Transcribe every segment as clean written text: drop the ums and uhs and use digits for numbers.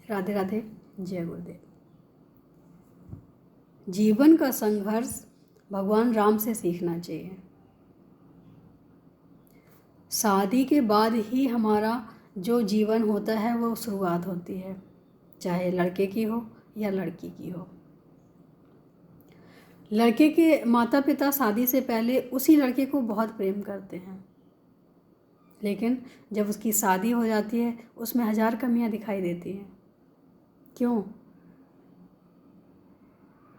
राधे राधे, जय गुरुदेव। जीवन का संघर्ष भगवान राम से सीखना चाहिए। शादी के बाद ही हमारा जो जीवन होता है वो शुरुआत होती है, चाहे लड़के की हो या लड़की की हो। लड़के के माता पिता शादी से पहले उसी लड़के को बहुत प्रेम करते हैं, लेकिन जब उसकी शादी हो जाती है उसमें हजार कमियां दिखाई देती हैं। क्यों?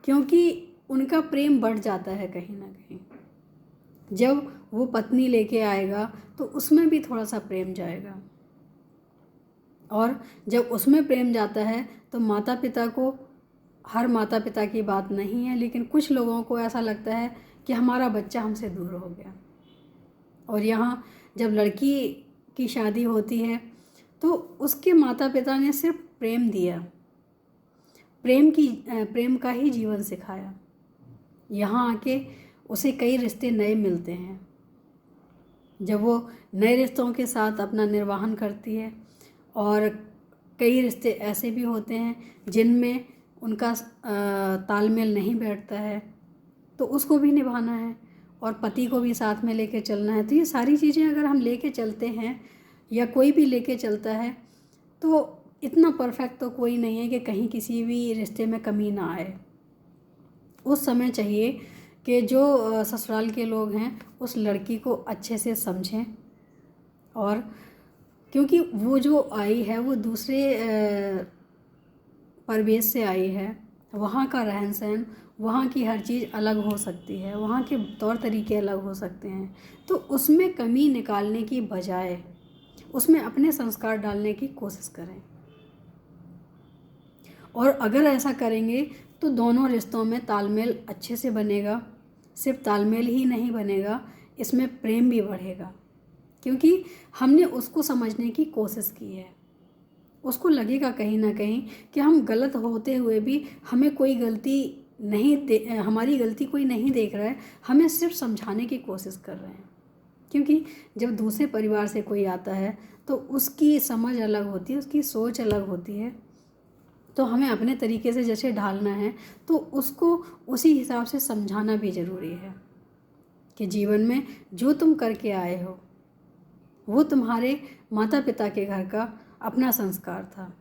क्योंकि उनका प्रेम बढ़ जाता है कहीं ना कहीं। जब वो पत्नी लेके आएगा तो उसमें भी थोड़ा सा प्रेम जाएगा, और जब उसमें प्रेम जाता है तो माता पिता को, हर माता पिता की बात नहीं है लेकिन कुछ लोगों को ऐसा लगता है कि हमारा बच्चा हमसे दूर हो गया। और यहाँ जब लड़की की शादी होती है तो उसके माता पिता ने सिर्फ प्रेम दिया, प्रेम का ही जीवन सिखाया। यहाँ आके उसे कई रिश्ते नए मिलते हैं। जब वो नए रिश्तों के साथ अपना निर्वहन करती है, और कई रिश्ते ऐसे भी होते हैं जिनमें उनका तालमेल नहीं बैठता है, तो उसको भी निभाना है और पति को भी साथ में लेके चलना है। तो ये सारी चीज़ें अगर हम लेके चलते हैं या कोई भी लेके चलता है तो इतना परफेक्ट तो कोई नहीं है कि कहीं किसी भी रिश्ते में कमी ना आए। उस समय चाहिए कि जो ससुराल के लोग हैं उस लड़की को अच्छे से समझें, और क्योंकि वो जो आई है वो दूसरे परिवेश से आई है, वहाँ का रहन सहन, वहाँ की हर चीज़ अलग हो सकती है, वहाँ के तौर तरीके अलग हो सकते हैं। तो उसमें कमी निकालने की बजाय उसमें अपने संस्कार डालने की कोशिश करें, और अगर ऐसा करेंगे तो दोनों रिश्तों में तालमेल अच्छे से बनेगा। सिर्फ तालमेल ही नहीं बनेगा, इसमें प्रेम भी बढ़ेगा, क्योंकि हमने उसको समझने की कोशिश की है। उसको लगेगा कहीं ना कहीं कि हम गलत होते हुए भी हमें कोई गलती हमारी गलती कोई नहीं देख रहा है, हमें सिर्फ समझाने की कोशिश कर रहे हैं। क्योंकि जब दूसरे परिवार से कोई आता है तो उसकी समझ अलग होती है, उसकी सोच अलग होती है, तो हमें अपने तरीके से जैसे ढालना है तो उसको उसी हिसाब से समझाना भी ज़रूरी है कि जीवन में जो तुम करके आए हो वो तुम्हारे माता पिता के घर का अपना संस्कार था।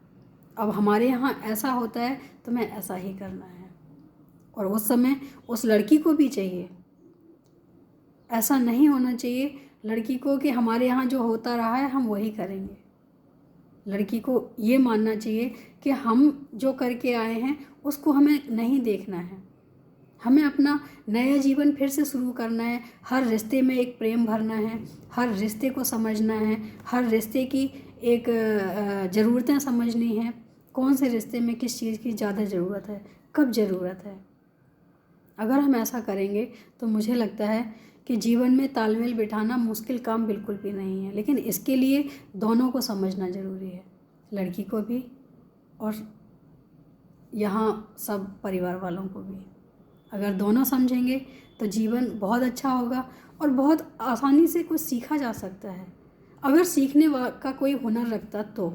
अब हमारे यहाँ ऐसा होता है तो मैं ऐसा ही करना है। और उस समय उस लड़की को भी चाहिए, ऐसा नहीं होना चाहिए लड़की को कि हमारे यहाँ जो होता रहा है हम वही करेंगे। लड़की को ये मानना चाहिए कि हम जो करके आए हैं उसको हमें नहीं देखना है, हमें अपना नया जीवन फिर से शुरू करना है। हर रिश्ते में एक प्रेम भरना है, हर रिश्ते को समझना है, हर रिश्ते की एक ज़रूरतें समझनी है। कौन से रिश्ते में किस चीज़ की ज़्यादा ज़रूरत है, कब ज़रूरत है। अगर हम ऐसा करेंगे तो मुझे लगता है कि जीवन में तालमेल बिठाना मुश्किल काम बिल्कुल भी नहीं है, लेकिन इसके लिए दोनों को समझना ज़रूरी है, लड़की को भी और यहाँ सब परिवार वालों को भी। अगर दोनों समझेंगे तो जीवन बहुत अच्छा होगा और बहुत आसानी से कुछ सीखा जा सकता है। अगर सीखने का कोई हुनर रखता तो,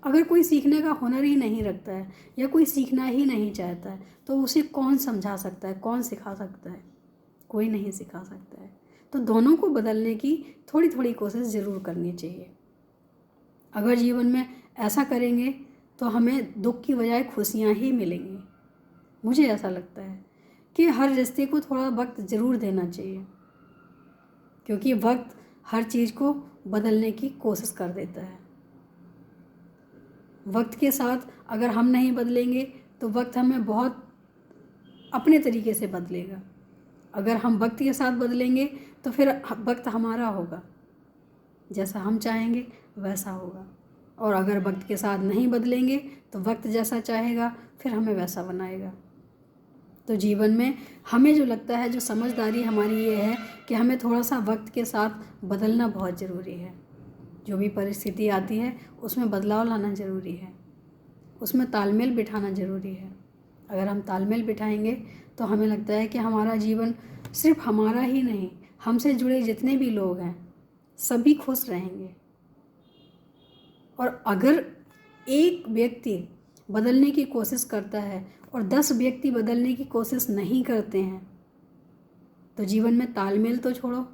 अगर कोई सीखने का हुनर ही नहीं रखता है या कोई सीखना ही नहीं चाहता है तो उसे कौन समझा सकता है, कौन सिखा सकता है? कोई नहीं सिखा सकता है। तो दोनों को बदलने की थोड़ी थोड़ी कोशिश ज़रूर करनी चाहिए। अगर जीवन में ऐसा करेंगे तो हमें दुख की बजाय खुशियाँ ही मिलेंगी। मुझे ऐसा लगता है कि हर रिश्ते को थोड़ा वक्त ज़रूर देना चाहिए, क्योंकि वक्त हर चीज़ को बदलने की कोशिश कर देता है। वक्त के साथ अगर हम नहीं बदलेंगे तो वक्त हमें बहुत अपने तरीके से बदलेगा। अगर हम वक्त के साथ बदलेंगे तो फिर वक्त हमारा होगा, जैसा हम चाहेंगे वैसा होगा। और अगर वक्त के साथ नहीं बदलेंगे तो वक्त जैसा चाहेगा फिर हमें वैसा बनाएगा। तो जीवन में हमें जो लगता है, जो समझदारी हमारी ये है कि हमें थोड़ा सा वक्त के साथ बदलना बहुत ज़रूरी है। जो भी परिस्थिति आती है उसमें बदलाव लाना ज़रूरी है, उसमें तालमेल बिठाना ज़रूरी है। अगर हम तालमेल बिठाएंगे तो हमें लगता है कि हमारा जीवन सिर्फ हमारा ही नहीं, हमसे जुड़े जितने भी लोग हैं सभी खुश रहेंगे। और अगर एक व्यक्ति बदलने की कोशिश करता है और 10 व्यक्ति बदलने की कोशिश नहीं करते हैं तो जीवन में तालमेल तो छोड़ो,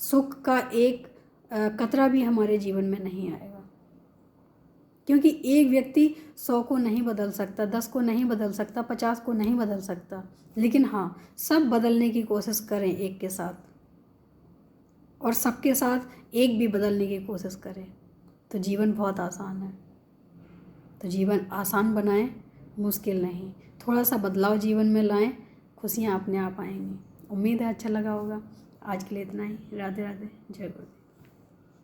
सुख का एक कतरा भी हमारे जीवन में नहीं आएगा। क्योंकि एक व्यक्ति 100 को नहीं बदल सकता, 10 को नहीं बदल सकता, 50 को नहीं बदल सकता, लेकिन हाँ, सब बदलने की कोशिश करें एक के साथ, और सबके साथ एक भी बदलने की कोशिश करें तो जीवन बहुत आसान है। तो जीवन आसान बनाएं, मुश्किल नहीं। थोड़ा सा बदलाव जीवन में लाएं, खुशियाँ अपने आप आएंगी। उम्मीद है अच्छा लगा होगा। आज के लिए इतना ही। राधे राधे, जय गुरु।